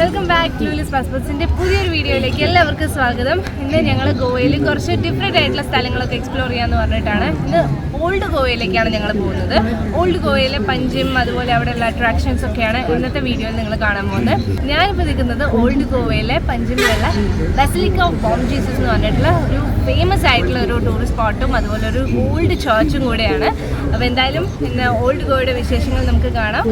Welcome back to ലൂലിസ് പാസ്പോർട്സിൻ്റെ പുതിയൊരു വീഡിയോയിലേക്ക് എല്ലാവർക്കും സ്വാഗതം. ഇന്ന് ഞങ്ങൾ ഗോവയിൽ കുറച്ച് ഡിഫറെൻ്റ് ആയിട്ടുള്ള സ്ഥലങ്ങളൊക്കെ എക്സ്പ്ലോർ ചെയ്യാമെന്ന് പറഞ്ഞിട്ടാണ് ഇന്ന് ഓൾഡ് ഗോവയിലേക്കാണ് ഞങ്ങൾ പോകുന്നത്. ഓൾഡ് ഗോവയിലെ പഞ്ചും അതുപോലെ അവിടെയുള്ള അട്രാക്ഷൻസ് ഒക്കെയാണ് ഇന്നത്തെ വീഡിയോയിൽ നിങ്ങൾ കാണാൻ പോകുന്നത്. ഞാനിപ്പോൾ നിൽക്കുന്നത് ഓൾഡ് ഗോവയിലെ പഞ്ചിലുള്ള ബസിലിക്ക ഓഫ് ബോം ജീസസ് എന്ന് പറഞ്ഞിട്ടുള്ള ഒരു ഫേമസ് ആയിട്ടുള്ള ഒരു ടൂറിസ്റ്റ് സ്പോട്ടും അതുപോലെ ഒരു ഓൾഡ് ചർച്ചും കൂടെയാണ്. അപ്പോൾ എന്തായാലും ഇന്ന് ഓൾഡ് ഗോവയുടെ വിശേഷങ്ങൾ നമുക്ക് കാണാം.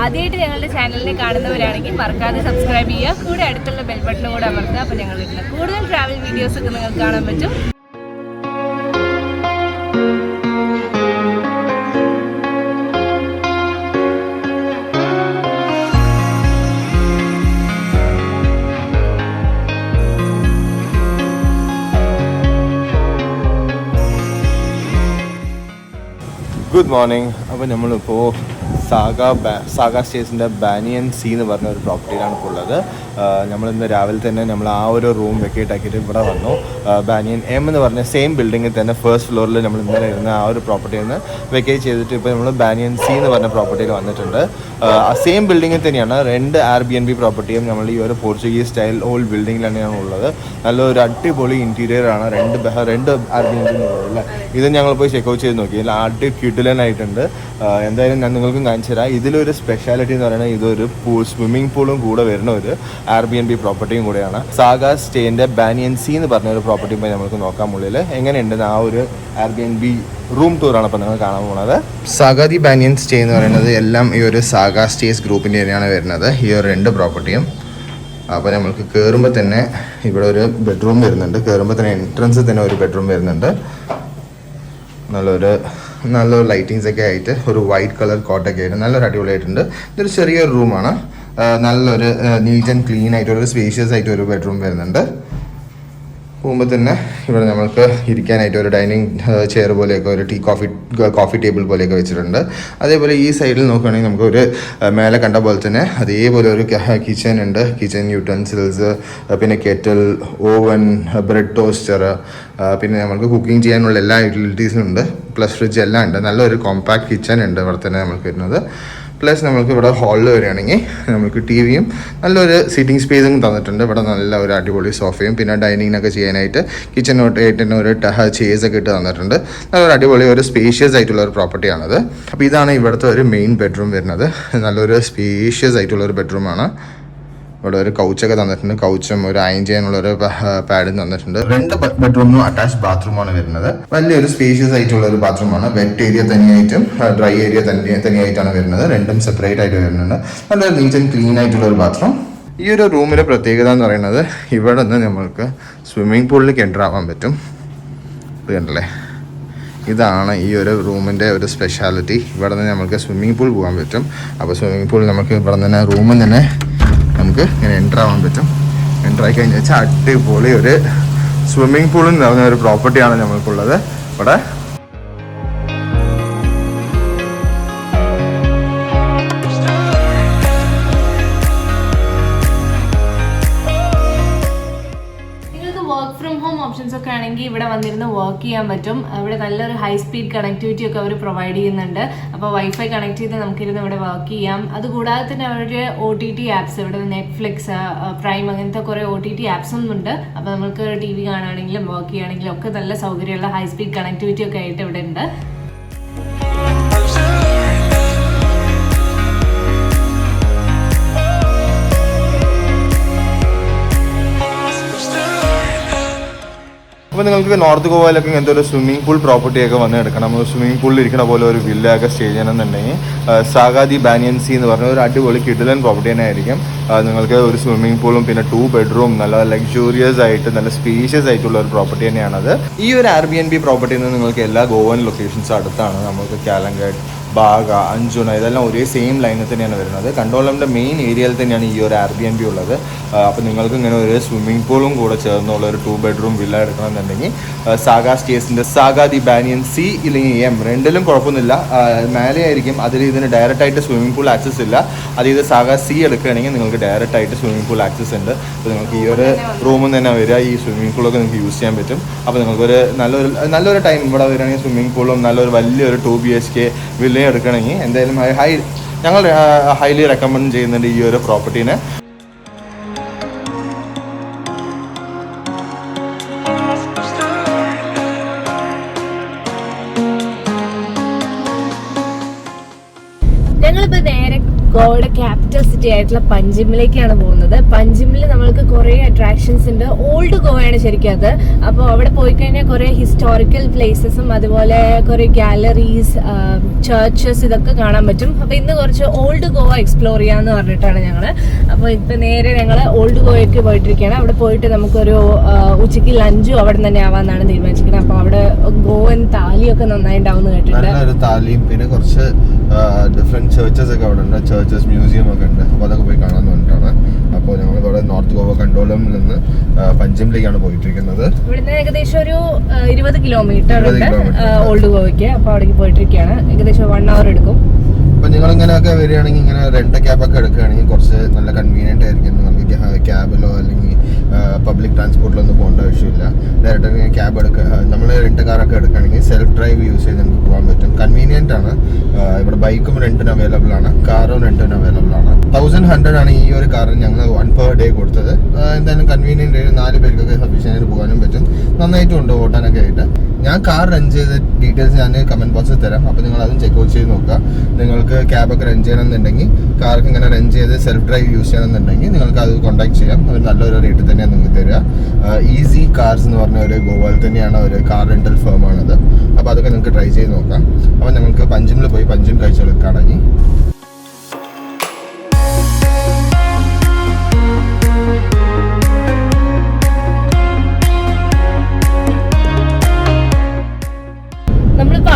ആദ്യമായിട്ട് ഞങ്ങളുടെ ചാനലിനെ കാണുന്നവരാണെങ്കിൽ മറക്കാതെ സബ്സ്ക്രൈബ് ചെയ്യുക, കൂടെ അടുത്തുള്ള ബെൽ ബട്ടണും കൂടെ അമർത്തുക. അപ്പോൾ ഞങ്ങൾ ഇടുന്ന കൂടുതൽ ട്രാവൽ വീഡിയോസ് ഒക്കെ നിങ്ങൾക്ക് കാണാൻ പറ്റും. Good morning. അപ്പോൾ നമ്മളിപ്പോൾ സാഗ സ്റ്റേസിൻ്റെ ബാനിയൻ സി എന്ന് പറഞ്ഞ ഒരു പ്രോപ്പർട്ടിയിലാണ് ഇപ്പോൾ ഉള്ളത്. നമ്മളിന്ന് രാവിലെ തന്നെ നമ്മൾ ആ ഒരു റൂം വെക്കേറ്റ് ആക്കിയിട്ട് ഇവിടെ വന്നു. ബാനിയൻ എം എന്ന് പറഞ്ഞ സെയിം ബിൽഡിങ്ങിൽ തന്നെ ഫസ്റ്റ് ഫ്ലോറിൽ നമ്മൾ ഇന്നലെ ഇരുന്ന ആ ഒരു പ്രോപ്പർട്ടിയിൽ നിന്ന് വെക്കേറ്റ് ചെയ്തിട്ട് ഇപ്പോൾ നമ്മൾ ബാനിയൻ സി എന്ന് പറഞ്ഞ പ്രോപ്പർട്ടിയിൽ വന്നിട്ടുണ്ട്. ആ സെയിം ബിൽഡിങ്ങിൽ തന്നെയാണ് രണ്ട് Airbnb പ്രോപ്പർട്ടിയും നമ്മൾ ഈ ഒരു പോർച്ചുഗീസ് സ്റ്റൈൽ ഓൾഡ് ബിൽഡിങ്ങിലാണ് ഉള്ളത്. നല്ലൊരു അടിപൊളി ഇൻറ്റീരിയർ ആണ് രണ്ട് Airbnb ഉള്ളത്. ഇത് ഞങ്ങൾ പോയി ചെക്കൗട്ട് ചെയ്ത് നോക്കി. ഇതിൽ കിടിലനായിട്ടുണ്ട്. എന്തായാലും ഞാൻ നിങ്ങൾക്കും കാണിച്ചു തരാം. ഇതിലൊരു സ്പെഷ്യാലിറ്റി എന്ന് പറയുന്നത് ഇതൊരു സ്വിമ്മിംഗ് പൂളും കൂടെ വരുന്ന ഒരു Airbnb പ്രോപ്പർട്ടിയും കൂടെയാണ്. സാഗ സ്റ്റേൻ്റെ ബാനിയൻ സി എന്ന് പറഞ്ഞ ഒരു പ്രോപ്പർട്ടി പോയി നമുക്ക് നോക്കാം ഉള്ളിൽ എങ്ങനെയുണ്ടെന്ന്. ആ ഒരു Airbnb റൂം ടൂറാണ് ഇപ്പോൾ നിങ്ങൾ കാണാൻ പോകുന്നത്. സാഗ ദി ബാനിയൻ സ്റ്റേ എന്ന് പറയുന്നത് എല്ലാം ഈ ഒരു സാഗ സ്റ്റേസ് ഗ്രൂപ്പിൻ്റെ തന്നെയാണ് വരുന്നത്, ഈ ഒരു രണ്ട് പ്രോപ്പർട്ടിയും. അപ്പോൾ നമ്മൾക്ക് കയറുമ്പോൾ തന്നെ ഇവിടെ ഒരു ബെഡ്റൂം വരുന്നുണ്ട്. കയറുമ്പോൾ തന്നെ എൻട്രൻസിൽ തന്നെ ഒരു ബെഡ്റൂം വരുന്നുണ്ട്. നല്ലൊരു ലൈറ്റിങ്സ് ഒക്കെ ആയിട്ട് ഒരു വൈറ്റ് കളർ കോട്ടൊക്കെ ആയിട്ട് നല്ലൊരു അടിപൊളിയായിട്ടുണ്ട്. ഇതൊരു ചെറിയൊരു റൂമാണ്. നല്ലൊരു നീറ്റ് ആൻഡ് ക്ലീൻ ആയിട്ടൊരു സ്പേഷ്യസ് ആയിട്ട് ഒരു ബെഡ്റൂം വരുന്നുണ്ട്. പോകുമ്പോൾ തന്നെ ഇവിടെ നമ്മൾക്ക് ഇരിക്കാനായിട്ട് ഒരു ഡൈനിങ് ചെയർ പോലെയൊക്കെ ഒരു കോഫി ടേബിൾ പോലെയൊക്കെ വെച്ചിട്ടുണ്ട്. അതേപോലെ ഈ സൈഡിൽ നോക്കുകയാണെങ്കിൽ നമുക്ക് ഒരു മേലെ കണ്ട പോലെ തന്നെ അതേപോലെ ഒരു കിച്ചൺ ഉണ്ട്. കിച്ചൺ യൂട്ടൻസിൽസ്, പിന്നെ കെറ്റിൽ, ഓവൻ, ബ്രെഡ് ടോസ്റ്റർ, പിന്നെ നമുക്ക് കുക്കിംഗ് ചെയ്യാനുള്ള എല്ലാ യൂട്ടിലിറ്റീസും ഉണ്ട്. പ്ലസ് ഫ്രിഡ്ജ് എല്ലാം ഉണ്ട്. നല്ലൊരു കോമ്പാക്ട് കിച്ചൺ ഉണ്ട് ഇവിടെ തന്നെ നമുക്ക് വരുന്നത്. പ്ലസ് നമ്മൾക്ക് ഇവിടെ ഹാളിൽ വരികയാണെങ്കിൽ നമുക്ക് ടി വിയും നല്ലൊരു സിറ്റിംഗ് സ്പേസും തന്നിട്ടുണ്ട്. ഇവിടെ നല്ല ഒരു അടിപൊളി സോഫയും പിന്നെ ഡൈനിങ്ങിനൊക്കെ ചെയ്യാനായിട്ട് കിച്ചണോട്ടായിട്ട് തന്നെ ഒരു ചെയർസൊക്കെ ഇട്ട് തന്നിട്ടുണ്ട്. നല്ലൊരു അടിപൊളി ഒരു സ്പേഷ്യസ് ആയിട്ടുള്ള ഒരു പ്രോപ്പർട്ടിയാണത്. അപ്പോൾ ഇതാണ് ഇവിടുത്തെ ഒരു മെയിൻ ബെഡ്റൂം വരുന്നത്. നല്ലൊരു സ്പേഷ്യസ് ആയിട്ടുള്ള ഒരു ബെഡ്റൂമാണ്. ഇവിടെ ഒരു കൗച്ചൊക്കെ തന്നിട്ടുണ്ട്. കൗച്ചും ഒരു അയൺ ചെയ്യാനുള്ളൊരു പാഡും തന്നിട്ടുണ്ട്. രണ്ട് ബെഡ്റൂമിനും അറ്റാച്ച് ബാത്റൂമാണ് വരുന്നത്. വലിയൊരു സ്പേഷ്യസ് ആയിട്ടുള്ള ഒരു ബാത്റൂമാണ്. വെറ്റ് ഏരിയ തന്നെയായിട്ടും ഡ്രൈ ഏരിയ തന്നെയായിട്ടാണ് വരുന്നത്. രണ്ടും സെപ്പറേറ്റ് ആയിട്ട് വരുന്നുണ്ട്. നല്ലൊരു നീറ്റ് ആൻഡ് ക്ലീൻ ആയിട്ടുള്ള ഒരു ബാത്റൂം. ഈ ഒരു റൂമിൻ്റെ പ്രത്യേകത എന്ന് പറയുന്നത് ഇവിടെ നിന്ന് നമ്മൾക്ക് സ്വിമ്മിംഗ് പൂളിലേക്ക് എൻ്റർ ആവാൻ പറ്റും. ഇത് കണ്ടല്ലേ, ഇതാണ് ഈ ഒരു റൂമിൻ്റെ ഒരു സ്പെഷ്യാലിറ്റി. ഇവിടെ നിന്ന് നമുക്ക് സ്വിമ്മിംഗ് പൂൾ പോകാൻ പറ്റും. അപ്പോൾ സ്വിമ്മിംഗ് പൂൾ നമുക്ക് ഇവിടെ നിന്ന് റൂമിൽ തന്നെ നമുക്ക് ഇങ്ങനെ എൻ്റർ ആവാൻ പറ്റും. എൻ്റർ ആയി കഴിഞ്ഞാൽ വെച്ചാൽ അടിപൊളി ഒരു സ്വിമ്മിംഗ് പൂളിൽ നിറഞ്ഞ ഒരു പ്രോപ്പർട്ടിയാണ് നമ്മൾക്കുള്ളത് ഇവിടെ. ഓപ്ഷൻസ് ഒക്കെ ആണെങ്കിൽ ഇവിടെ വന്നിരുന്ന് വർക്ക് ചെയ്യാൻ പറ്റും. ഇവിടെ നല്ലൊരു ഹൈ സ്പീഡ് കണക്ടിവിറ്റി ഒക്കെ അവർ പ്രൊവൈഡ് ചെയ്യുന്നുണ്ട്. അപ്പോൾ വൈഫൈ കണക്ട് ചെയ്ത് നമുക്കിരുന്ന് ഇവിടെ വർക്ക് ചെയ്യാം. അതുകൂടാതെ തന്നെ അവരുടെ OTT ആപ്സ്, ഇവിടെ നെറ്റ്ഫ്ലിക്സ്, പ്രൈം അങ്ങനത്തെ കുറേ OTT ആപ്സും ഉണ്ട്. അപ്പോൾ നമുക്ക് TV കാണുകയാണെങ്കിലും വർക്ക് ചെയ്യുകയാണെങ്കിലും ഒക്കെ നല്ല സൗകര്യമുള്ള ഹൈ സ്പീഡ് കണക്ടിവിറ്റി ഒക്കെ ആയിട്ട് ഇവിടെ ഉണ്ട്. അപ്പോൾ നിങ്ങൾക്ക് നോർത്ത് ഗോവയിലൊക്കെ ഇങ്ങനത്തെ ഒരു സ്വിമ്മിംഗ് പൂൾ പ്രോപ്പർട്ടിയൊക്കെ വന്ന് എടുക്കണം, സ്വിമ്മിംഗ് പൂളിൽ ഇരിക്കുന്ന പോലെ ഒരു വില്ലയൊക്കെ സ്റ്റേ ചെയ്യണമെന്നുണ്ടെങ്കിൽ സാഗ ദി ബാനിയൻ സി എന്ന് പറഞ്ഞ ഒരു അടിപൊളി കിടിലൻ പ്രോപ്പർട്ടി തന്നെ ആയിരിക്കും. നിങ്ങൾക്ക് ഒരു സ്വിമ്മിംഗ് പൂളും പിന്നെ 2 ബെഡ്റൂം നല്ല ലക്ഷൂറിയസ് ആയിട്ട് നല്ല സ്പേഷ്യസ് ആയിട്ടുള്ള ഒരു പ്രോപ്പർട്ടി തന്നെയാണത്. ഈ ഒരു Airbnb പ്രോപ്പർട്ടിയിൽ നിന്ന് നിങ്ങൾക്ക് എല്ലാ ഗോവൻ ലൊക്കേഷൻസ് അടുത്താണ്. നമുക്ക് കാലങ്കട്ട്, ബാഗ, അഞ്ചുന ഇതെല്ലാം ഒരേ സെയിം ലൈനിൽ തന്നെയാണ് വരുന്നത്. കണ്ടോളമിൻ്റെ മെയിൻ ഏരിയയിൽ തന്നെയാണ് ഈ ഒരു Airbnb ഉള്ളത്. അപ്പോൾ നിങ്ങൾക്ക് ഇങ്ങനെ ഒരു സ്വിമ്മിംഗ് പൂളും കൂടെ ചേർന്നുള്ള ഒരു 2 ബെഡ്റൂം വില്ല എടുക്കണമെന്നുണ്ടെങ്കിൽ സാഗ സ്റ്റേസിൻ്റെ സാഗ ദി ബാനിയൻ സി ഇല്ലെങ്കിൽ എം രണ്ടിലും കുഴപ്പമൊന്നുമില്ല. മേലെ ആയിരിക്കും. അതിൽ ഇതിന് ഡയറക്റ്റ് ആയിട്ട് സ്വിമ്മിംഗ് പൂൾ ആക്സസ് ഇല്ല. അത് ഇത് സാഗ സി എടുക്കുകയാണെങ്കിൽ നിങ്ങൾക്ക് ഡയറക്റ്റ് ആയിട്ട് സ്വിമ്മിംഗ് പൂൾ ആക്സസ് ഉണ്ട്. അപ്പോൾ നിങ്ങൾക്ക് ഈ ഒരു റൂമിൽ തന്നെ വരിക, ഈ സ്വിമ്മിംഗ് പൂളൊക്കെ നിങ്ങൾക്ക് യൂസ് ചെയ്യാൻ പറ്റും. അപ്പോൾ നിങ്ങൾക്കൊരു നല്ലൊരു ടൈം ഇവിടെ വരികയാണെങ്കിൽ സ്വിമ്മിംഗ് പൂളും നല്ലൊരു വലിയൊരു 2 BHK വില്ല എടുക്കണമെങ്കിൽ എന്തായാലും ഞങ്ങൾ ഹൈലി റെക്കമെൻഡ് ചെയ്യുന്നുണ്ട് ഈ ഒരു പ്രോപ്പർട്ടീനെ. സിറ്റി ആയിട്ടുള്ള പഞ്ചിമിലേക്കാണ് പോകുന്നത്. പഞ്ചിമിൽ നമ്മൾക്ക് കുറേ അട്രാക്ഷൻസ് ഉണ്ട്. ഓൾഡ് ഗോവയാണ് ശരിക്കും അത്. അപ്പോൾ അവിടെ പോയി കഴിഞ്ഞാൽ കുറേ ഹിസ്റ്റോറിക്കൽ പ്ലേസസും അതുപോലെ കുറേ ഗാലറീസ്, ചർച്ചസ് ഇതൊക്കെ കാണാൻ പറ്റും. അപ്പോൾ ഇന്ന് കുറച്ച് ഓൾഡ് ഗോവ എക്സ്പ്ലോർ ചെയ്യാമെന്ന് പറഞ്ഞിട്ടാണ് ഞങ്ങൾ. അപ്പോൾ ഇപ്പം നേരെ ഞങ്ങൾ ഓൾഡ് ഗോവയ്ക്ക് പോയിട്ടിരിക്കുകയാണ്. അവിടെ പോയിട്ട് നമുക്കൊരു ഉച്ചയ്ക്ക് ലഞ്ചും അവിടെ തന്നെ ആവാമെന്നാണ് തീരുമാനിച്ചിരിക്കുന്നത്. അപ്പോൾ അവിടെ ഗോവൻ താലിയൊക്കെ നന്നായി ഉണ്ടാവും കേട്ടിട്ടുണ്ട്. താലിയും പിന്നെ കുറച്ച് ഡിഫറെന്റ് ചേർച്ചസ് ഒക്കെ അവിടെ ഉണ്ട്. ചേർച്ചസ്, മ്യൂസിയം ഒക്കെ ഉണ്ട്. അപ്പോൾ അതൊക്കെ പോയി കാണാൻ വേണ്ടിയിട്ടാണ്. അപ്പോൾ ഞങ്ങൾ ഇവിടെ നോർത്ത് ഗോവ കണ്ടോളമിൽ നിന്ന് പഞ്ചിമിലേക്കാണ് പോയിട്ടിരിക്കുന്നത്. ഇവിടുന്ന് ഏകദേശം ഒരു 20 കിലോമീറ്റർ ഉണ്ട് ഓൾഡ് ഗോവയ്ക്ക്. അപ്പോൾ അവിടേക്ക് പോയിട്ടിരിക്കുകയാണ്. ഏകദേശം 1 hour എടുക്കും. അപ്പോൾ നിങ്ങൾ ഇങ്ങനെയൊക്കെ വരികയാണെങ്കിൽ ഇങ്ങനെ റെന്റ് ക്യാബൊക്കെ എടുക്കുകയാണെങ്കിൽ കുറച്ച് നല്ല കൺവീനിയൻറ്റ് ആയിരിക്കും. നമുക്ക് ക്യാബിലോ അല്ലെങ്കിൽ പബ്ലിക് ട്രാൻസ്പോർട്ടിലൊന്നും പോകേണ്ട ആവശ്യമില്ല. ഡയറക്റ്റ് ക്യാബ് എടുക്കുക. നമ്മൾ റെന്റ് കാറൊക്കെ എടുക്കുകയാണെങ്കിൽ സെൽഫ് ഡ്രൈവ് യൂസ് ചെയ്ത് നമുക്ക് പോകാൻ പറ്റും. കൺവീനിയൻ്റ് ആണ്. ഇവിടെ ബൈക്കും റെന്റിന് അവൈലബിൾ ആണ്, കാറും റെന്റിന് അവൈലബിൾ ആണ്. 1100 ആണ് ഈ ഒരു കാറിന് ഞങ്ങൾ 1 per day കൊടുത്തത്. എന്തായാലും കൺവീനിയൻ്റ് 4 പേർക്കൊക്കെ സഫീഷ്യൻ്റ് പോകാനും പറ്റും. നന്നായിട്ടുണ്ട് ഓട്ടാനൊക്കെ ആയിട്ട്. ഞാൻ കാർ റെന്റ് ചെയ്ത ഡീറ്റെയിൽസ് ഞാൻ കമന്റ് ബോക്സിൽ തരാം. അപ്പോൾ നിങ്ങൾ അതും ചെക്ക് ഔട്ട് ചെയ്ത് നോക്കുക. നിങ്ങൾക്ക് ക്യാബൊക്കെ റെന്റ് ചെയ്യണമെന്നുണ്ടെങ്കിൽ, കാർക്ക് ഇങ്ങനെ റെന്റ് ചെയ്ത് സെൽഫ് ഡ്രൈവ് യൂസ് ചെയ്യണമെന്നുണ്ടെങ്കിൽ നിങ്ങൾക്ക് അത് കോൺടാക്ട് ചെയ്യാം. അവർ നല്ലൊരു റേറ്റ് തന്നെയാണ് നിങ്ങൾക്ക് തരിക. ഈസി കാർസ് എന്ന് പറഞ്ഞ ഒരു ഗോവയിൽ തന്നെയാണ് ഒരു കാർ റെന്റൽ ഫേം ആണത്. അപ്പോൾ അതൊക്കെ നിങ്ങൾക്ക് ട്രൈ ചെയ്ത് നോക്കാം. അപ്പോൾ ഞങ്ങൾക്ക് പഞ്ചിമിൽ പോയി പഞ്ചിം കാഴ്ചകളൊക്കെയാണെങ്കിൽ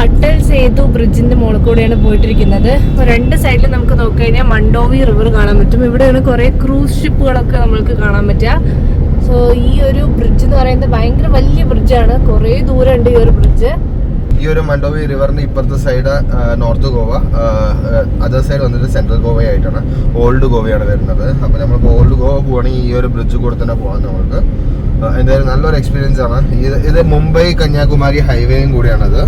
അട്ടൽ സേതു ബ്രിഡ്ജിന്റെ മുകളിൽ കൂടെയാണ് പോയിട്ടിരിക്കുന്നത്. അപ്പോൾ 2 സൈഡിൽ നമുക്ക് നോക്കിക്കഴിഞ്ഞാൽ മണ്ടോവി റിവർ കാണാൻ പറ്റും. ഇവിടെയാണ് കുറേ ക്രൂസ് ഷിപ്പുകളൊക്കെ നമ്മൾക്ക് കാണാൻ പറ്റുക. സോ ഈ ഒരു ബ്രിഡ്ജ് എന്ന് പറയുന്നത് ഭയങ്കര വലിയ ബ്രിഡ്ജാണ്. കുറേ ദൂരം ഉണ്ട് ഈ ഒരു ബ്രിഡ്ജ്. ഈ ഒരു മണ്ടോവി റിവറിന്റെ ഇപ്പുറത്തെ side north Goa, other side വന്നിട്ട് സെൻട്രൽ ഗോവയായിട്ടാണ്. ഓൾഡ് ഗോവയാണ് വരുന്നത്. അപ്പോൾ നമ്മളിപ്പോൾ ഓൾഡ് ഗോവ പോവുകയാണെങ്കിൽ ഈ ഒരു ബ്രിഡ്ജ് കൂടെ തന്നെ പോകാം നമ്മൾക്ക്. എന്തായാലും നല്ലൊരു എക്സ്പീരിയൻസ് ആണ്. ഇത് മുംബൈ കന്യാകുമാരി ഹൈവേയും കൂടിയാണത്.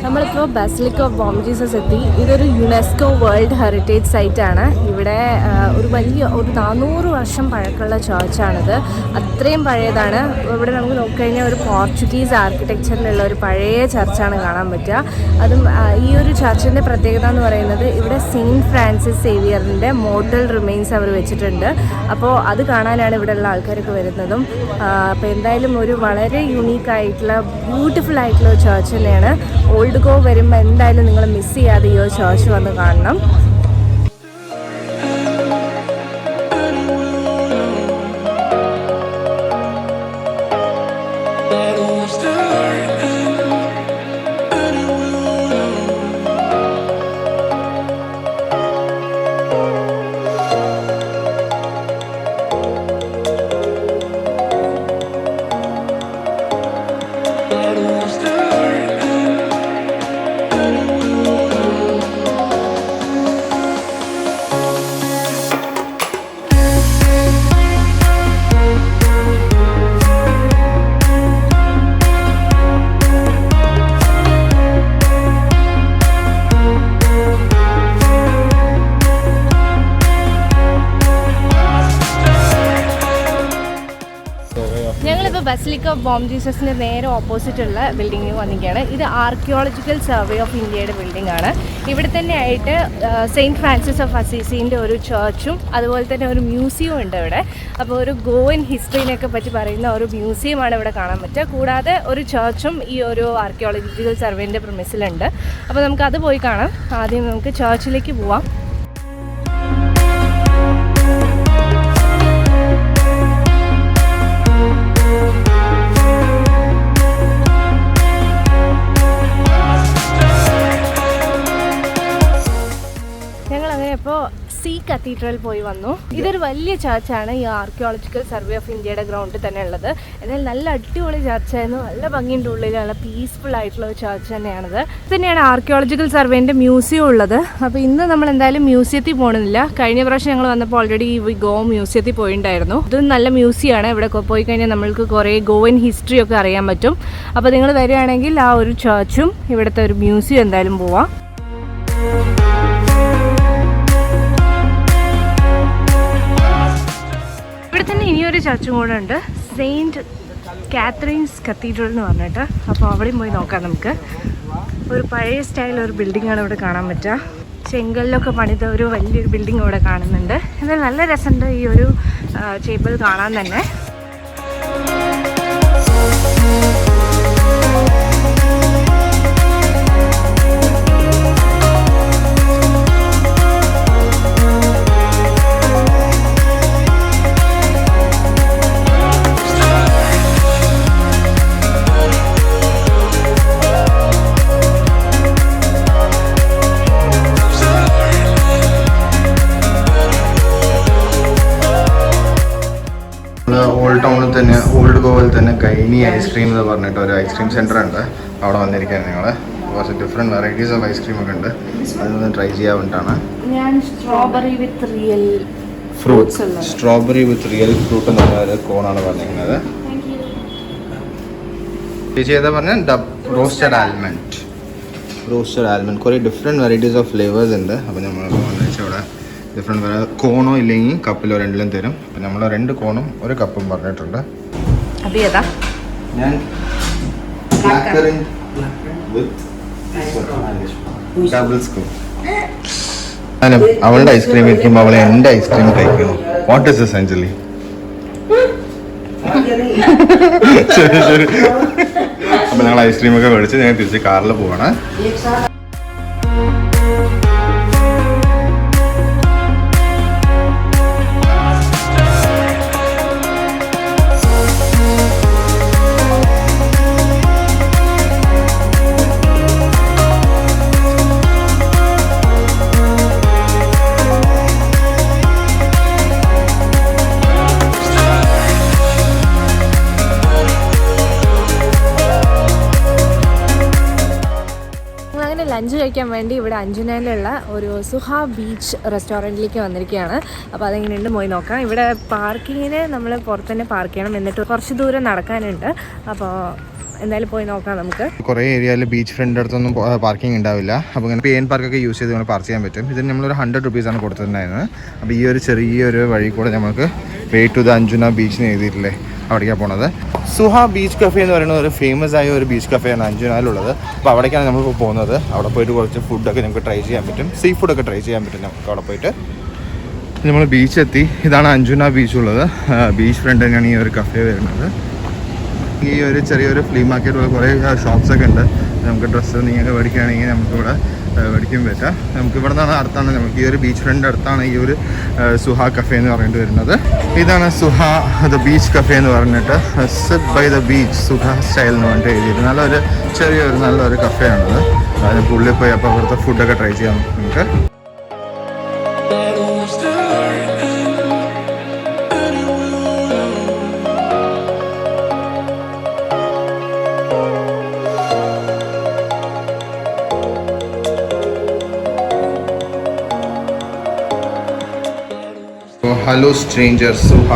നമ്മളിപ്പോൾ ബസിലിക്ക ഓഫ് ബോം ജീസസ് എത്തി. ഇതൊരു യുനെസ്കോ വേൾഡ് ഹെറിറ്റേജ് സൈറ്റാണ്. ഇവിടെ ഒരു 400 വർഷം പഴക്കമുള്ള ചർച്ചാണിത്. അത്രയും പഴയതാണ്. ഇവിടെ നമുക്ക് നോക്കിക്കഴിഞ്ഞാൽ ഒരു പോർച്ചുഗീസ് ആർക്കിടെക്ചറിലുള്ള ഒരു പഴയ ചർച്ചാണ് കാണാൻ പറ്റുക. അതും ഈ ഒരു ചർച്ചിൻ്റെ പ്രത്യേകത എന്ന് പറയുന്നത് ഇവിടെ സെയിൻറ്റ് ഫ്രാൻസിസ് സേവിയറിൻ്റെ മോർട്ടൽ റിമെയിൻസ് അവർ വെച്ചിട്ടുണ്ട്. അപ്പോൾ അത് കാണാനാണ് ഇവിടെയുള്ള ആൾക്കാരൊക്കെ വരുന്നതും. അപ്പോൾ എന്തായാലും ഒരു വളരെ യുണീക്കായിട്ടുള്ള ബ്യൂട്ടിഫുൾ ആയിട്ടുള്ള ഒരു ചർച്ച് തന്നെയാണ്. ഓൾഡ് ഗോ വരുമ്പോൾ എന്തായാലും നിങ്ങൾ മിസ് ചെയ്യാതെ ഈ ഒരു ചർച്ച് വന്ന് കാണണം. ബസിലിക്ക ഓഫ് ബോം ജീസസിന് നേരെ ഓപ്പോസിറ്റുള്ള ബിൽഡിങ്ങിൽ വന്നിരിക്കുകയാണ്. ഇത് ആർക്കിയോളജിക്കൽ സർവേ ഓഫ് ഇന്ത്യയുടെ ബിൽഡിംഗ് ആണ്. ഇവിടെ തന്നെ ആയിട്ട് സെയിൻറ്റ് ഫ്രാൻസിസ് ഓഫ് അസീസിൻ്റെ ഒരു ചർച്ചും അതുപോലെ തന്നെ ഒരു മ്യൂസിയവും ഉണ്ട് ഇവിടെ. അപ്പോൾ ഒരു ഗോവൻ ഹിസ്റ്ററിനെയൊക്കെ പറ്റി പറയുന്ന ഒരു മ്യൂസിയമാണ് ഇവിടെ കാണാൻ പറ്റുക. കൂടാതെ ഒരു ചർച്ചും ഈ ഒരു ആർക്കിയോളജിക്കൽ സർവേൻ്റെ പ്രിമിസിലുണ്ട്. അപ്പോൾ നമുക്കത് പോയി കാണാം. ആദ്യം നമുക്ക് ചർച്ചിലേക്ക് പോവാം. ഇപ്പോൾ സി കത്തീഡ്രൽ പോയി വന്നു. ഇതൊരു വലിയ ചർച്ചാണ്, ഈ ആർക്കിയോളജിക്കൽ സർവേ ഓഫ് ഇന്ത്യയുടെ ഗ്രൗണ്ടിൽ തന്നെ ഉള്ളത്. എന്നാൽ നല്ല അടിപൊളി ചർച്ചായിരുന്നു, നല്ല ഭംഗിൻ്റെ ഉള്ളിൽ, നല്ല പീസ്ഫുൾ ആയിട്ടുള്ള ഒരു ചർച്ച് തന്നെയാണിത്. ഇത് തന്നെയാണ് ആർക്കിയോളജിക്കൽ സർവേൻ്റെ മ്യൂസിയം ഉള്ളത്. അപ്പോൾ ഇന്ന് നമ്മൾ എന്തായാലും മ്യൂസിയത്തിൽ പോകണമെന്നില്ല. കഴിഞ്ഞ പ്രാവശ്യം ഞങ്ങൾ വന്നപ്പോൾ ഓൾറെഡി ഈ ഗോ മ്യൂസിയത്തിൽ പോയിട്ടുണ്ടായിരുന്നു. ഇത് നല്ല മ്യൂസിയമാണ്. ഇവിടെ പോയി കഴിഞ്ഞാൽ നമ്മൾക്ക് കുറേ ഗോവൻ ഹിസ്റ്ററി ഒക്കെ അറിയാൻ പറ്റും. അപ്പോൾ നിങ്ങൾ വരികയാണെങ്കിൽ ആ ഒരു ചർച്ചും ഇവിടുത്തെ ഒരു മ്യൂസിയം എന്തായാലും പോവാം. ഇവിടെ തന്നെ ഇനിയൊരു ചർച്ചും കൂടെ ഉണ്ട്, സെയിൻറ്റ് കാത്തറീൻസ് കത്തീഡ്രൽ എന്ന് പറഞ്ഞിട്ട്. അപ്പോൾ അവിടെയും പോയി നോക്കാം നമുക്ക്. ഒരു പഴയ സ്റ്റൈൽ ഒരു ബിൽഡിങ്ങാണ് ഇവിടെ കാണാൻ പറ്റുക. ചെങ്കലിലൊക്കെ പണിത ഒരു വലിയൊരു ബിൽഡിംഗ് ഇവിടെ കാണുന്നുണ്ട്. എന്നാൽ നല്ല രസമുണ്ട് ഈ ഒരു ചേപ്പൽ കാണാൻ തന്നെ. ഓൾഡ് ടൗണിൽ തന്നെ, ഓൾഡ് ഗോവയിൽ തന്നെ കൈനി ഐസ്ക്രീം എന്ന് പറഞ്ഞിട്ട് ഒരു ഐസ്ക്രീം സെൻറ്റർ ഉണ്ട്. അവിടെ വന്നിരിക്കുകയാണ് ഞങ്ങൾ. കുറച്ച് ഡിഫറെൻറ്റ് വെറൈറ്റീസ് ഓഫ് ഐസ്ക്രീം ഒക്കെ ഉണ്ട്. അതൊന്ന് ട്രൈ ചെയ്യാൻ വേണ്ടിയിട്ടാണ്. ഞാൻ സ്ട്രോബെറി വിത്ത് റിയൽ ഫ്രൂട്ട്സ്, സ്ട്രോബെറി വിത്ത് റിയൽ ഫ്രൂട്ട് എന്ന് പറഞ്ഞ ഒരു കോണാണ് പറഞ്ഞിരിക്കുന്നത്. ചേച്ചി ഏതാ പറഞ്ഞാൽ റോസ്റ്റഡ് ആൽമണ്ട്. റോസ്റ്റഡ് ആൽമണ്ട് കുറേ ഡിഫറെൻറ്റ് വെറൈറ്റീസ് ഓഫ് ഫ്ലേവേഴ്സ് ഉണ്ട്. അപ്പോൾ നമ്മൾ അവിടെ ഡിഫറെൻറ്റ് കോണോ ഇല്ലെങ്കിൽ കപ്പിലോ രണ്ടിലും തരും. അപ്പം നമ്മൾ 2 കോണും 1 കപ്പും പറഞ്ഞിട്ടുണ്ട്. അത് ഏതാ? ഞാൻ ഡബിൾ സ്കൂപ്പ്. അവളുടെ ഐസ്ക്രീം കഴിക്കുമ്പോൾ അവളെ എൻ്റെ ഐസ്ക്രീം കഴിക്കുന്നു. What is this Anjali? ശരി ശരി. അപ്പം ഞങ്ങൾ ഐസ്ക്രീമൊക്കെ മേടിച്ച് ഞങ്ങൾ തിരിച്ച് കാറിൽ പോവാണ്. ലഞ്ച് കഴിക്കാൻ വേണ്ടി ഇവിടെ അഞ്ജനയിലുള്ള ഒരു സുഹ ബീച്ച് റെസ്റ്റോറൻറ്റിലേക്ക് വന്നിരിക്കുകയാണ്. അപ്പോൾ അതെങ്ങനെയുണ്ട് പോയി നോക്കാം. ഇവിടെ പാർക്കിങ്ങിന് നമ്മൾ പുറത്ത് തന്നെ പാർക്ക് ചെയ്യണം, എന്നിട്ട് കുറച്ച് ദൂരം നടക്കാനുണ്ട്. അപ്പോൾ എന്തായാലും പോയി നോക്കാം നമുക്ക്. കുറേ ഏരിയയിൽ ബീച്ച് ഫ്രണ്ട് അടുത്തൊന്നും പാർക്കിംഗ് ഉണ്ടാവില്ല. അപ്പോൾ ഇങ്ങനെ PN പാർക്കൊക്കെ യൂസ് ചെയ്ത് നമ്മൾ പാർക്ക് ചെയ്യാൻ പറ്റും. ഇതിന് നമ്മളൊരു 100 rupees കൊടുത്തിട്ടുണ്ടായിരുന്നത്. അപ്പോൾ ഈ ഒരു ചെറിയൊരു വഴി കൂടെ നമുക്ക് വേ ടു ദ അഞ്ജുന ബീച്ചിന് എഴുതിയിട്ടില്ലേ, അവിടേക്കാണ് പോണത്. സുഹ ബീച്ച് കഫേ എന്ന് പറയുന്നത് ഒരു ഫേമസ് ആയ ഒരു ബീച്ച് കഫേയാണ് അഞ്ജുനാലുള്ളത്. അപ്പോൾ അവിടേക്കാണ് നമ്മൾ പോകുന്നത്. അവിടെ പോയിട്ട് കുറച്ച് ഫുഡൊക്കെ നമുക്ക് ട്രൈ ചെയ്യാൻ പറ്റും, സീ ഫുഡൊക്കെ ട്രൈ ചെയ്യാൻ പറ്റും നമുക്ക് അവിടെ പോയിട്ട്. നമ്മൾ ബീച്ചെത്തി. ഇതാണ് അഞ്ജുന ബീച്ചുള്ളത്. ബീച്ച് ഫ്രണ്ട് തന്നെയാണ് ഈ ഒരു കഫേ വരുന്നത്. ഈ ഒരു ചെറിയൊരു ഫ്ലീ മാർക്കറ്റ് പോലെ കുറേ ഷോപ്സൊക്കെ ഉണ്ട്. നമുക്ക് ഡ്രസ്സ് നിങ്ങൾക്ക് മേടിക്കുകയാണെങ്കിൽ നമുക്കിവിടെ മേടിക്കാൻ പറ്റാം. നമുക്ക് ഇവിടെ നിന്നാണ് അടുത്താണ്, നമുക്ക് ഈ ഒരു ബീച്ച് ഫ്രണ്ട് അടുത്താണ് ഈ ഒരു സുഹ കഫേ എന്ന് പറഞ്ഞിട്ട് വരുന്നത്. ഇതാണ് സുഹ ദ ബീച്ച് കഫേ എന്ന് പറഞ്ഞിട്ട്, സിറ്റ് ബൈ ദ ബീച്ച് സുഹ സ്റ്റൈൽ എന്ന് പറഞ്ഞിട്ട് എഴുതിയിട്ട് നല്ലൊരു നല്ലൊരു കഫേ ആണത്. അതിന് ഉള്ളിൽ പോയി അപ്പോൾ അവിടുത്തെ ഫുഡൊക്കെ ട്രൈ ചെയ്യാം നമുക്ക്. ഹലോ സ്ട്രേഞ്ചർ സുഹ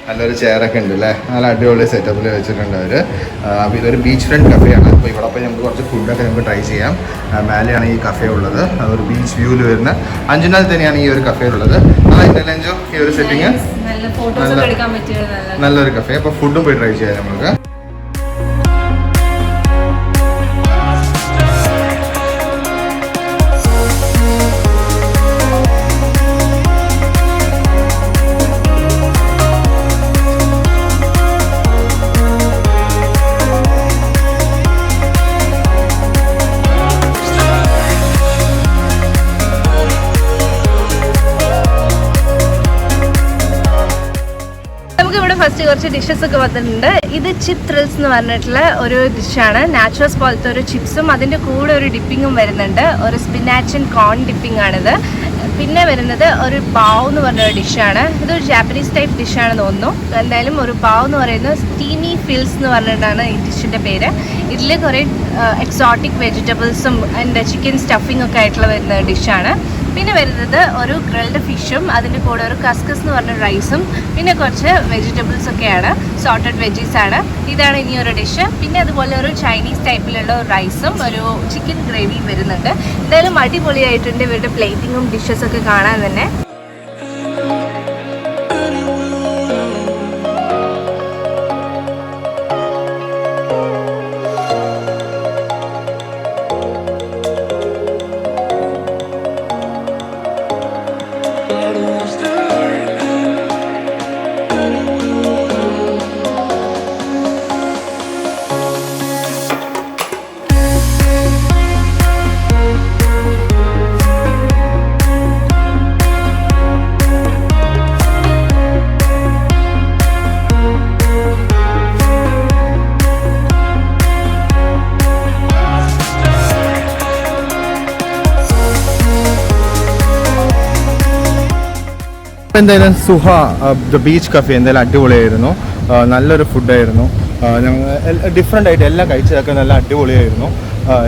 നല്ലൊരു ചെയറൊക്കെ ഉണ്ട് അല്ലേ, നല്ല അടിപൊളി സെറ്റപ്പിൽ വെച്ചിട്ടുണ്ട് അവർ. അപ്പോൾ ഇതൊരു ബീച്ച് ഫ്രണ്ട് കഫേയാണ്. അപ്പോൾ ഇവിടെ പോയി നമുക്ക് കുറച്ച് ഫുഡൊക്കെ നമുക്ക് ട്രൈ ചെയ്യാം. മേലെയാണ് ഈ കഫേ ഉള്ളത്. ഒരു ബീച്ച് വ്യൂവിൽ വരുന്ന അഞ്ജുനാൽ തന്നെയാണ് ഈ ഒരു കഫേ ഉള്ളത്. അഞ്ചോ ഈ ഒരു സെറ്റിങ് നല്ലൊരു കഫേ. അപ്പോൾ ഫുഡും പോയി ട്രൈ ചെയ്യാം നമുക്ക്. ഫസ്റ്റ് കുറച്ച് ഡിഷസ് ഒക്കെ വന്നിട്ടുണ്ട്. ഇത് ചിത്രിൽസ് എന്ന് പറഞ്ഞിട്ടുള്ള ഒരു ഡിഷാണ്. നാച്ചുറൽസ് പോലത്തെ ഒരു ചിപ്സും അതിൻ്റെ കൂടെ ഒരു ഡിപ്പിങ്ങും വരുന്നുണ്ട്. ഒരു സ്പിനാച്ച് ആൻഡ് കോൺ ഡിപ്പിംഗ് ആണിത്. പിന്നെ വരുന്നത് ഒരു ബാവ് എന്ന് പറഞ്ഞ ഡിഷാണ്. ഇതൊരു ജാപ്പനീസ് ടൈപ്പ് ഡിഷാണെന്ന് തോന്നുന്നു. എന്തായാലും ഒരു ബാവ് എന്ന് പറയുന്നത് സ്റ്റീമി ഫിൽസ് എന്ന് പറഞ്ഞിട്ടാണ് ഈ ഡിഷിൻ്റെ പേര്. ഇതിൽ കുറേ എക്സോട്ടിക് വെജിറ്റബിൾസും ആൻഡ് ചിക്കൻ സ്റ്റഫിംഗ് ഒക്കെ ആയിട്ടുള്ള വരുന്ന ഡിഷാണ്. പിന്നെ വരുന്നത് ഒരു ഗ്രിൽഡ് ഫിഷും അതിൻ്റെ കൂടെ ഒരു കസ്കസ് എന്ന് പറഞ്ഞ റൈസും പിന്നെ കുറച്ച് വെജിറ്റബിൾസ് ഒക്കെയാണ്, സോർട്ടഡ് വെജീസ് ആണ്. ഇതാണ് ഇനി ഒരു ഡിഷ്. പിന്നെ അതുപോലെ ഒരു ചൈനീസ് ടൈപ്പിലുള്ള ഒരു റൈസും ഒരു ചിക്കൻ ഗ്രേവിയും വരുന്നുണ്ട്. എന്തായാലും അടിപൊളിയായിട്ടുണ്ട് ഇവരുടെ പ്ലേറ്റിങ്ങും ഡിഷസൊക്കെ കാണാൻ തന്നെ. എന്തായാലും സുഹ ദ ബീച്ച് കഫേ എന്തായാലും അടിപൊളിയായിരുന്നു. നല്ലൊരു ഫുഡായിരുന്നു. ഞങ്ങൾ ഡിഫറെൻ്റ് ആയിട്ട് എല്ലാം കഴിച്ചതൊക്കെ നല്ല അടിപൊളിയായിരുന്നു.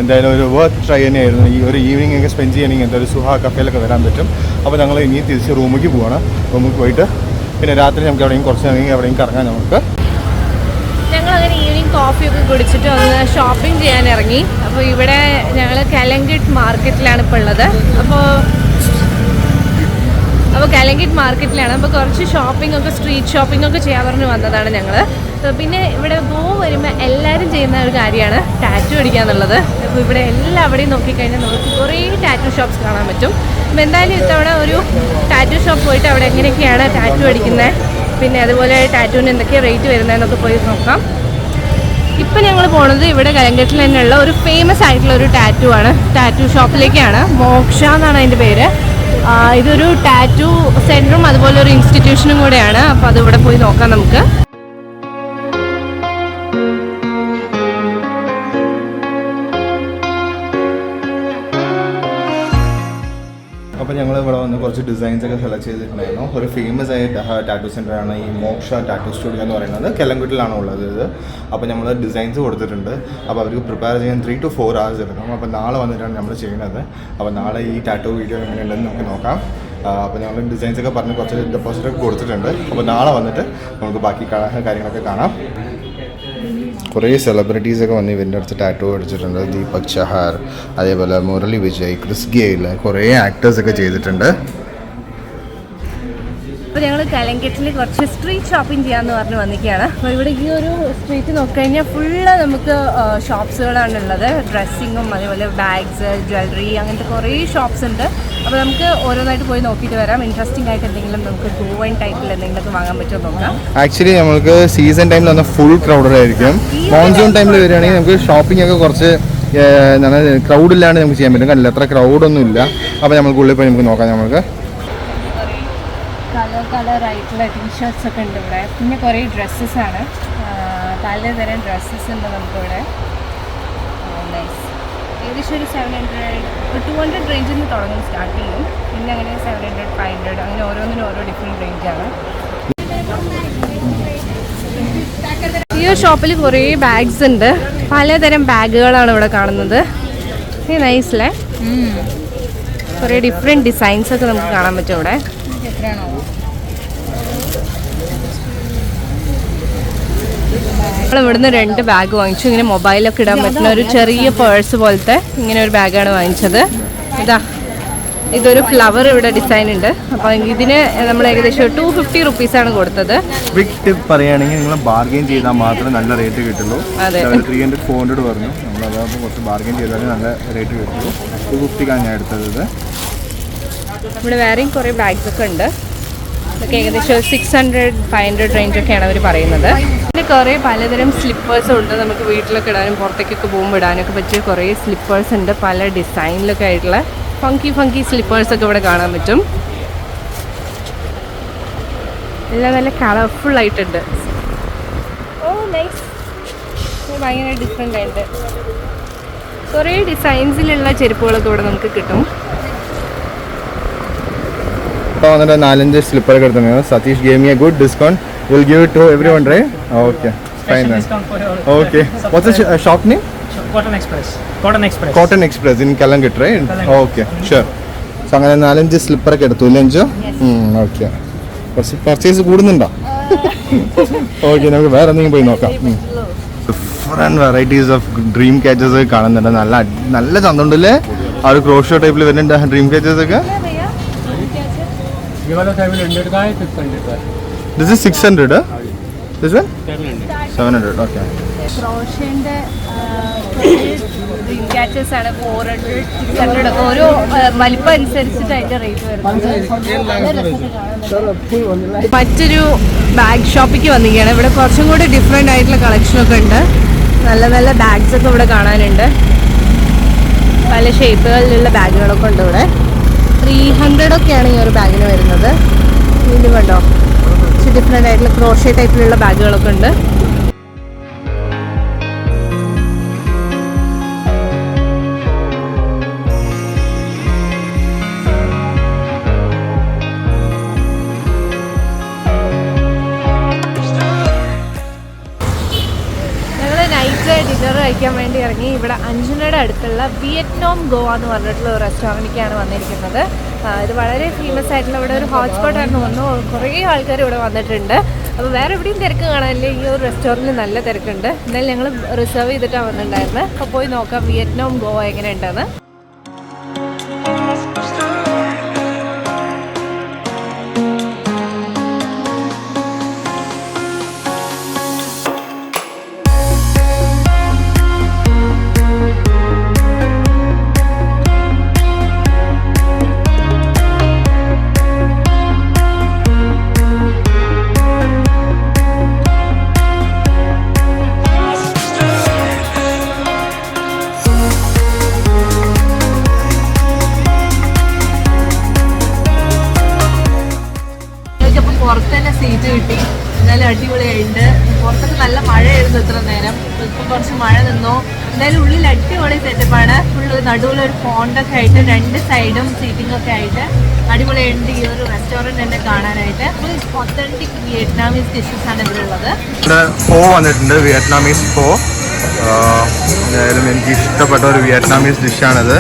എന്തായാലും ഒരു വർക്ക് ട്രൈ തന്നെയായിരുന്നു. ഈ ഒരു ഈവനിങ് ഒക്കെ സ്പെൻഡ് ചെയ്യണമെങ്കിൽ എന്തായാലും സുഹ കഫേയിലൊക്കെ വരാൻ പറ്റും. അപ്പോൾ ഞങ്ങൾ ഇനി തിരിച്ച് റൂമിലേക്ക് പോവാണ്. റൂമിൽ പോയിട്ട് പിന്നെ രാത്രി നമുക്ക് എവിടെയും കുറച്ച് എവിടെയും കറങ്ങാൻ നമുക്ക്. ഞങ്ങളങ്ങനെ ഈവനിങ് കോഫിയൊക്കെ കുടിച്ചിട്ട് ഒന്ന് ഷോപ്പിംഗ് ചെയ്യാൻ ഇറങ്ങി. അപ്പോൾ ഇവിടെ ഞങ്ങൾ കലങ്കിട്ട് മാർക്കറ്റിലാണ് ഇപ്പോൾ ഉള്ളത്. അപ്പോൾ കലങ്കിട്ട് മാർക്കറ്റിലാണ്. അപ്പോൾ കുറച്ച് ഷോപ്പിംഗ് ഒക്കെ സ്ട്രീറ്റ് ഷോപ്പിംഗ് ഒക്കെ ചെയ്യാൻ പറഞ്ഞ് വന്നതാണ് ഞങ്ങൾ. പിന്നെ ഇവിടെ വരുമ്പോൾ എല്ലാവരും ചെയ്യുന്ന ഒരു കാര്യമാണ് ടാറ്റു അടിക്കുക എന്നുള്ളത്. അപ്പോൾ ഇവിടെ എല്ലാവിടെയും നോക്കിക്കഴിഞ്ഞാൽ നമുക്ക് കുറേ ടാറ്റു ഷോപ്സ് കാണാൻ പറ്റും. അപ്പോൾ എന്തായാലും ഇത്തവണ ഒരു ടാറ്റു ഷോപ്പ് പോയിട്ട് അവിടെ എങ്ങനെയൊക്കെയാണ് ടാറ്റു അടിക്കുന്നത്, പിന്നെ അതുപോലെ ടാറ്റുവിന് എന്തൊക്കെയാണ് റേറ്റ് വരുന്നതെന്നൊക്കെ പോയി നോക്കാം. ഇപ്പം ഞങ്ങൾ പോണത് ഇവിടെ കലങ്കട്ടിൽ തന്നെയുള്ള ഒരു ഫേമസ് ആയിട്ടുള്ള ഒരു ടാറ്റു ആണ്, ടാറ്റു ഷോപ്പിലേക്കാണ്. മോക്ഷ എന്നാണ് അതിൻ്റെ പേര്. ഇതൊരു ടാറ്റു സെൻറ്ററും അതുപോലെ ഒരു ഇൻസ്റ്റിറ്റ്യൂഷനും കൂടെയാണ്. അപ്പോൾ അതിവിടെ പോയി നോക്കാം നമുക്ക്. അപ്പോൾ ഞങ്ങൾ ഇവിടെ വന്ന് കുറച്ച് ഡിസൈൻസ് ഒക്കെ സെലക്ട് ചെയ്തിട്ടുണ്ടായിരുന്നു. ഒരു ഫേമസ് ആയ ടാറ്റു സെൻ്ററാണ് ഈ മോക്ഷ ടാറ്റു സ്റ്റുഡിയോ എന്ന് പറയുന്നത്. കെലങ്കുട്ടിലാണ് ഉള്ളത് ഇത്. അപ്പോൾ നമ്മൾ ഡിസൈൻസ് കൊടുത്തിട്ടുണ്ട്. അപ്പോൾ അവർക്ക് പ്രിപ്പയർ ചെയ്യാൻ 3 to 4 hours എടുക്കും. അപ്പോൾ നാളെ വന്നിട്ടാണ് നമ്മൾ ചെയ്യുന്നത്. അപ്പോൾ നാളെ ഈ ടാറ്റു വീഡിയോ എങ്ങനെയുണ്ടെന്ന് നമുക്ക് നോക്കാം. അപ്പോൾ ഞങ്ങൾ ഡിസൈൻസ് ഒക്കെ പറഞ്ഞ് കുറച്ച് ഡെപ്പോസിറ്റ് ഒക്കെ കൊടുത്തിട്ടുണ്ട്. അപ്പോൾ നാളെ വന്നിട്ട് നമുക്ക് ബാക്കി കാര്യങ്ങളൊക്കെ കാണാം. കുറേ സെലിബ്രിറ്റീസൊക്കെ വന്ന് ഇവൻ്റെ അടുത്ത് ടാറ്റു അടിച്ചിട്ടുണ്ട്. ദീപക് ചഹാർ, അതേപോലെ മുരളി വിജയ്, ക്രിസ് ഗെയിൽ, കുറേ ആക്ടേഴ്സൊക്കെ ചെയ്തിട്ടുണ്ട്. അപ്പോൾ ഞങ്ങൾ കലങ്കറ്റിൽ കുറച്ച് സ്ട്രീറ്റ് ഷോപ്പിംഗ് ചെയ്യാമെന്ന് പറഞ്ഞ് വന്നിരിക്കുകയാണ്. അപ്പോൾ ഇവിടെ ഈ ഒരു സ്ട്രീറ്റ് നോക്കിക്കഴിഞ്ഞാൽ ഫുള്ള് നമുക്ക് ഷോപ്സുകളാണുള്ളത്. ഡ്രസ്സിങ്ങും അതേപോലെ ബാഗ്സ്, ജ്വല്ലറി, അങ്ങനത്തെ കുറേ ഷോപ്സ് ഉണ്ട്. അപ്പോൾ നമുക്ക് ഓരോന്നായിട്ട് പോയി നോക്കിയിട്ട് വരാം. ഇൻട്രസ്റ്റിംഗ് ആയിട്ട് എന്തെങ്കിലും നമുക്ക് ഗോവൻ ടൈപ്പിൽ എന്തെങ്കിലുമൊക്കെ വാങ്ങാൻ പറ്റുമോ നോക്കാം. ആക്ച്വലി നമുക്ക് സീസൺ ടൈമിൽ വന്നാൽ ഫുൾ ക്രൗഡഡ് ആയിരിക്കും. മോൺസൂൺ ടൈമിൽ വരികയാണെങ്കിൽ നമുക്ക് ഷോപ്പിംഗ് ഒക്കെ കുറച്ച് ക്രൗഡ് ഇല്ലാണ്ട് നമുക്ക് ചെയ്യാൻ പറ്റും. കണ്ടില്ല, അത്ര ക്രൗഡൊന്നും ഇല്ല. അപ്പോൾ നമുക്ക് ഉള്ളിൽ പോയി നമുക്ക് നോക്കാം. നമുക്ക് കളറായിട്ടുള്ള ടീഷർട്ട്സ് ഒക്കെ ഉണ്ട് ഇവിടെ. പിന്നെ കുറേ ഡ്രസ്സസാണ്, പലതരം ഡ്രസ്സസ് ഉണ്ട് നമുക്കിവിടെ. നൈസ്. ഏകദേശം ഒരു 700, 200 റേഞ്ചിൽ നിന്ന് തുടങ്ങും, സ്റ്റാർട്ട് ചെയ്യും. പിന്നെ അങ്ങനെ 700, 500 അങ്ങനെ ഓരോന്നിനും ഓരോ ഡിഫറെൻറ്റ് റേഞ്ചാണ്. ഈ ഒരു ഷോപ്പിൽ കുറേ ബാഗ്സ് ഉണ്ട്. പലതരം ബാഗുകളാണ് ഇവിടെ കാണുന്നത്. നൈസ് അല്ലേ? കുറേ ഡിഫറെൻറ്റ് ഡിസൈൻസ് ഒക്കെ നമുക്ക് കാണാൻ പറ്റും ഇവിടെ. നമ്മൾ ഇവിടുന്ന് 2 ബാഗ് വാങ്ങിച്ചു. ഇങ്ങനെ മൊബൈലൊക്കെ ഇടാൻ പറ്റുന്ന ഒരു ചെറിയ പേഴ്സ് പോലത്തെ ഇങ്ങനെ ഒരു ബാഗാണ് വാങ്ങിച്ചത്. ഇതൊരു ഫ്ലവർ ഇവിടെ ഡിസൈൻ ഉണ്ട്. അപ്പോൾ ഇതിന് നമ്മൾ ഏകദേശം 250 റുപ്പീസാണ് കൊടുത്തത്. ബിഗ് ടിപ്പ് പറയുകയാണെങ്കിൽ നിങ്ങൾ ബാർഗെയിൻ ചെയ്താൽ മാത്രമേ നല്ല റേറ്റ് കിട്ടുള്ളൂ. 300, 400 പറഞ്ഞു. നമ്മൾ അതാകുമ്പോൾ കുറച്ച് ബാർഗെയിൻ ചെയ്താലേ നല്ല റേറ്റ് കിട്ടുള്ളൂ. 250 ഞാൻ എടുത്തത്. ഇവിടെ വേറെയും കുറേ ബാഗ്സ് ഒക്കെ ഉണ്ട്. ഇതൊക്കെ ഏകദേശം 600, 500 റേഞ്ചൊക്കെയാണ് അവർ പറയുന്നത്. പിന്നെ കുറേ പലതരം സ്ലിപ്പേഴ്സും ഉണ്ട്. നമുക്ക് വീട്ടിലൊക്കെ ഇടാനും പുറത്തേക്കൊക്കെ പോകുമ്പോൾ ഇടാനൊക്കെ പറ്റിയ കുറേ സ്ലിപ്പേഴ്സ് ഉണ്ട്. പല ഡിസൈനിലൊക്കെ ആയിട്ടുള്ള ഫങ്കി സ്ലിപ്പേഴ്സൊക്കെ ഇവിടെ കാണാൻ പറ്റും. എല്ലാം നല്ല കളർഫുൾ ആയിട്ടുണ്ട്. ഓ നൈസ്. ഭയങ്കര ഡിഫറെൻ്റ് ആയിട്ട് കുറേ ഡിസൈൻസിലുള്ള ചെരുപ്പുകളൊക്കെ ഇവിടെ നമുക്ക് കിട്ടും. ഇപ്പോൾ വന്നിട്ട് 4-5 സ്ലിപ്പറൊക്കെ എടുത്തിട്ടുണ്ട്. Satish gave me a good discount. Will give it to everyone right? Okay fine. Okay what's the shop name? Cotton Express in Kalangut, right? Okay, sure. So അങ്ങനെ 4-5 സ്ലിപ്പറൊക്കെ എടുത്തു ഇല്ലേ അഞ്ചോ? ഓക്കെ. കുറച്ച് പർച്ചേസ് കൂടുന്നുണ്ടോ? ഓക്കെ, നമുക്ക് വേറെ എന്തെങ്കിലും പോയി നോക്കാം. Different varieties of dream catchers കാണുന്നുണ്ട്. നല്ല ചന്തമുണ്ടല്ലേ? ആ ഒരു ക്രോഷോ ടൈപ്പിൽ വരുന്നുണ്ട് ഡ്രീം ക്യാച്ചസ് ഒക്കെ. This is 600. This one? 700. Okay. ക്രോഷേന്റെ ഡ്രീം ക്യാച്ചേഴ്സ് ആണ് 400, 600 ഒക്കെ ഓരോ വലിപ്പം അനുസരിച്ചിട്ട് അതിന്റെ റേറ്റ് വരുന്നത്. മറ്റൊരു ബാഗ് ഷോപ്പിക്ക് വന്നിരിക്കുകയാണ്. ഇവിടെ കുറച്ചും കൂടി ഡിഫറെൻ്റ് ആയിട്ടുള്ള കളക്ഷനൊക്കെ ഉണ്ട്. നല്ല നല്ല ബാഗ്സ് ഒക്കെ ഇവിടെ കാണാനുണ്ട്. പല ഷേപ്പുകളിലുള്ള ബാഗുകളൊക്കെ ഉണ്ട് ഇവിടെ. 300 ഒക്കെയാണ് ഈ ഒരു ബാഗിന് വരുന്നത്. ഇത് കണ്ടോ, ഡിഫറെൻ്റ് ആയിട്ടുള്ള ക്രോഷേ ടൈപ്പിലുള്ള ബാഗുകളൊക്കെ ഉണ്ട്. ഡിന്നർ കഴിക്കാൻ വേണ്ടി ഇറങ്ങി. ഇവിടെ അഞ്ജനയുടെ അടുത്തുള്ള വിയറ്റ്നാം ഗോവ എന്ന് പറഞ്ഞിട്ടുള്ള ഒരു റെസ്റ്റോറൻറ്റിലേക്കാണ് വന്നിരിക്കുന്നത്. ഇത് വളരെ ഫേമസ് ആയിട്ടുള്ള ഇവിടെ ഒരു ഹോട്ട്സ്പോട്ട് ആണെന്ന് തോന്നുന്നു. കുറേ ആൾക്കാർ ഇവിടെ വന്നിട്ടുണ്ട്. അപ്പോൾ വേറെ എവിടെയും തിരക്ക് കാണാനില്ല. ഈ ഒരു റെസ്റ്റോറൻറ്റിൽ നല്ല തിരക്കുണ്ട്. എന്നാലും ഞങ്ങൾ റിസർവ് ചെയ്തിട്ടാണ് വന്നിട്ടുണ്ടായിരുന്നത്. അപ്പോൾ പോയി നോക്കാം വിയറ്റ്നാം ഗോവ എങ്ങനെയുണ്ടെന്ന്. പുറത്ത് തന്നെ സീറ്റ് കിട്ടി. എന്നാലും അടിപൊളിയായിട്ടുണ്ട്. പുറത്തൊക്കെ നല്ല മഴയായിരുന്നു ഇത്ര നേരം. ഇപ്പം കുറച്ച് മഴ നിന്നു. എന്തായാലും ഉള്ളിൽ അടിപൊളി സെറ്റപ്പാണ്. ഫുള്ള് നടുവിലൊരു ഫോണ്ടൊക്കെ ആയിട്ട് 2 സൈഡും സീറ്റിംഗ് ഒക്കെ ആയിട്ട് അടിപൊളിയായിട്ടുണ്ട് ഈ ഒരു റെസ്റ്റോറൻറ്റ് തന്നെ കാണാനായിട്ട്. ഒത്തൻറ്റിക് വിയറ്റ്നാമീസ് ഡിഷസ് ആണ് ഇവിടെ ഉള്ളത്. ഫോ വന്നിട്ടുണ്ട്, വിയറ്റ്നാമീസ് ഫോ. എന്തായാലും എനിക്ക് ഇഷ്ടപ്പെട്ട ഒരു വിയറ്റ്നാമീസ് ഡിഷാണിത്.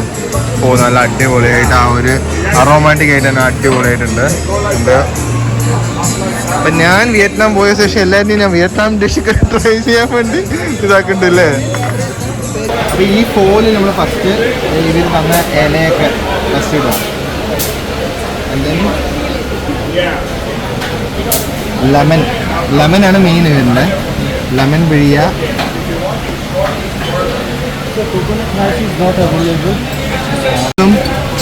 ഫോ നല്ല അടിപൊളിയായിട്ട് ആ ഒരു അറോമാറ്റിക് ആയിട്ട് തന്നെ അടിപൊളിയായിട്ടുണ്ട്. അപ്പം ഞാൻ വിയറ്റ്നാം പോയ ശേഷം എല്ലാവരും ഞാൻ വിയറ്റ്നാം ഡിഷൊക്കെ ട്രൈ ചെയ്യാൻ വേണ്ടി ഇതാക്കുന്നുണ്ടല്ലേ. അപ്പോൾ ഈ ഫോല് നമ്മൾ ഫസ്റ്റ് ഇതിൽ തന്ന ഇലയൊക്കെ ഫസ്റ്റ് ഇടുക. ലെമനാണ് മെയിൻ വരുന്നത്. ലെമൺ പിഴിയുക.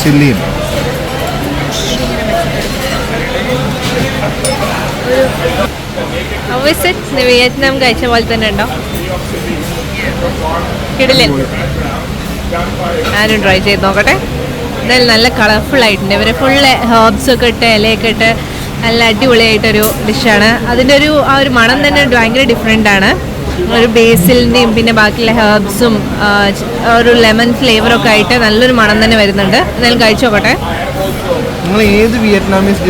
ചില്ലിയും വിയറ്റ്നാം കഴിച്ച പോലെ തന്നെ ഉണ്ടോ? കിടിലൻ. ഞാനും ട്രൈ ചെയ്ത് നോക്കട്ടെ. എന്തായാലും നല്ല കളർഫുൾ ആയിട്ടുണ്ട്. ഇവരെ ഫുള്ള് ഹേർബ്സ് ഒക്കെ ഇട്ട് ഇലയൊക്കെ ഇട്ട് നല്ല അടിപൊളിയായിട്ടൊരു ഡിഷാണ്. അതിൻ്റെ ആ ഒരു മണം തന്നെ ഭയങ്കര ഡിഫറെൻ്റ് ആണ്. ഒരു ബേസിലിൻ്റെയും പിന്നെ ബാക്കിയുള്ള ഹേർബ്സും ഒരു ലെമൺ ഫ്ലേവറൊക്കെ ആയിട്ട് നല്ലൊരു മണം തന്നെ വരുന്നുണ്ട്. എന്തായാലും കഴിച്ചു നോക്കട്ടെ. നിങ്ങൾ ഏത് വിയറ്റ്നാമീസ്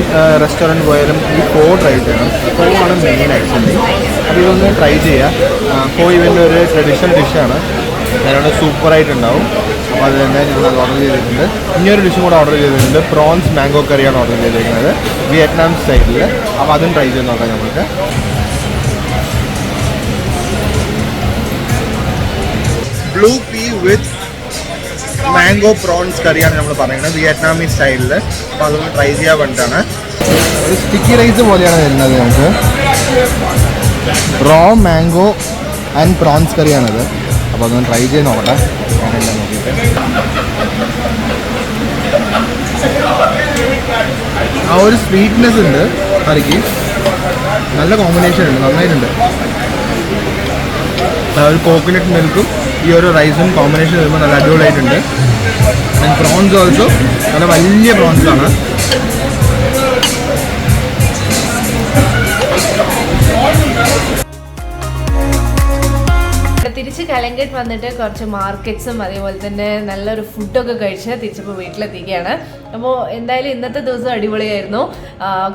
റെസ്റ്റോറൻറ്റ് പോയാലും ഈ ഫോ ട്രൈ ചെയ്യണം. ഫോ ആണ് മെയിൻ ആക്ച്വലി. അപ്പോൾ ഇതൊന്ന് ട്രൈ ചെയ്യുക. ഫോ ഇവൻ്റെ ഒരു ട്രഡീഷണൽ ഡിഷാണ്. അതിനോട് സൂപ്പറായിട്ടുണ്ടാവും. അപ്പോൾ അത് തന്നെ ഞങ്ങൾ ഓർഡർ ചെയ്തിട്ടുണ്ട്. ഇനിയൊരു ഡിഷും കൂടെ ഓർഡർ ചെയ്തിട്ടുണ്ട്. പ്രോൺസ് മാംഗോ കറിയാണ് ഓർഡർ ചെയ്തിരിക്കുന്നത് വിയറ്റ്നാം സ്റ്റൈലിൽ. അപ്പോൾ അതും ട്രൈ ചെയ്ത് നോക്കാം നമുക്ക്. ബ്ലൂ പീ വിത്ത് മാംഗോ പ്രോൺസ് കറിയാണ് നമ്മൾ പറയുന്നത് വിയറ്റ്നാമീസ് സ്റ്റൈലിൽ. അപ്പോൾ അതൊന്ന് ട്രൈ ചെയ്യാൻ വേണ്ടിയിട്ടാണ്. ഒരു സ്റ്റിക്കി റൈസ് പോലെയാണ് വരുന്നത്. നമുക്ക് റോ മാംഗോ ആൻഡ് പ്രോൺസ് കറിയാണത്. അപ്പോൾ അതൊന്ന് ട്രൈ ചെയ്ത് നോക്കട്ടെ ഞാനെല്ലാം നോക്കിയിട്ട്. ആ ഒരു സ്വീറ്റ്നെസ് ഉണ്ട് കറിക്ക്. നല്ല കോമ്പിനേഷൻ ഉണ്ട്, നന്നായിട്ടുണ്ട്. ഒരു കോക്കനട്ട് മിൽക്കും ഈ ഒരു റൈസും കോമ്പിനേഷൻ വരുമ്പോൾ നല്ല അടിപൊളിയായിട്ടുണ്ട്. ആൻഡ് പ്രോൺസ് ഓൾസോ നല്ല വലിയ പ്രോൺസാണ്. തിരിച്ച് കലങ്കട്ട് വന്നിട്ട് കുറച്ച് മാർക്കറ്റ്സും അതേപോലെ തന്നെ നല്ലൊരു ഫുഡൊക്കെ കഴിച്ച് തിരിച്ചപ്പോൾ വീട്ടിലെത്തിക്കുകയാണ്. അപ്പോൾ എന്തായാലും ഇന്നത്തെ ദിവസം അടിപൊളിയായിരുന്നു.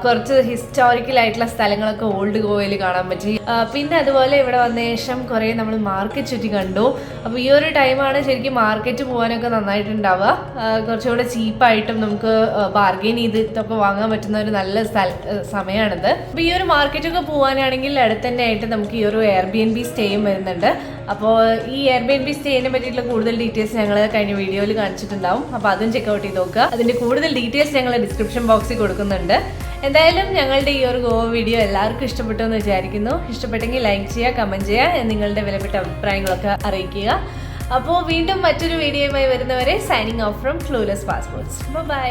കുറച്ച് ഹിസ്റ്റോറിക്കൽ ആയിട്ടുള്ള സ്ഥലങ്ങളൊക്കെ ഓൾഡ് ഗോവയിൽ കാണാൻ പറ്റി. പിന്നെ അതുപോലെ ഇവിടെ വന്ന ശേഷം കുറേ നമ്മൾ മാർക്കറ്റ് ചുറ്റി കണ്ടു. അപ്പോൾ ഈ ഒരു ടൈമാണ് ശരിക്കും മാർക്കറ്റ് പോകാനൊക്കെ നന്നായിട്ടുണ്ടാവുക. കുറച്ചുകൂടെ ചീപ്പായിട്ടും നമുക്ക് ബാർഗെയിൻ ചെയ്തിട്ടൊക്കെ വാങ്ങാൻ പറ്റുന്ന ഒരു നല്ല സമയമാണിത്. അപ്പോൾ ഈ ഒരു മാർക്കറ്റൊക്കെ പോകാനാണെങ്കിൽ അടുത്ത് തന്നെ ആയിട്ട് നമുക്ക് ഈ ഒരു Airbnb സ്റ്റേയും വരുന്നുണ്ട്. അപ്പോൾ ഈ Airbnb സ്റ്റേനെ പറ്റിയിട്ടുള്ള കൂടുതൽ ഡീറ്റെയിൽസ് ഞങ്ങൾ കഴിഞ്ഞ വീഡിയോയിൽ കാണിച്ചിട്ടുണ്ടാവും. അപ്പോൾ അതും ചെക്കൗട്ട് ചെയ്ത് നോക്കുക. അതിൻ്റെ കൂടുതൽ ഡീറ്റെയിൽസ് ഞങ്ങൾ ഡിസ്ക്രിപ്ഷൻ ബോക്സിൽ കൊടുക്കുന്നുണ്ട്. എന്തായാലും ഞങ്ങളുടെ ഈ ഒരു ഗോവ വീഡിയോ എല്ലാവർക്കും ഇഷ്ടപ്പെട്ടു എന്ന് വിചാരിക്കുന്നു. ഇഷ്ടപ്പെട്ടെങ്കിൽ ലൈക്ക് ചെയ്യുക, കമൻറ്റ് ചെയ്യുക, നിങ്ങളുടെ വിലപ്പെട്ട അഭിപ്രായങ്ങളൊക്കെ അറിയിക്കുക. അപ്പോൾ വീണ്ടും മറ്റൊരു വീഡിയോയുമായി വരുന്നവരെ signing off from clueless passports. By.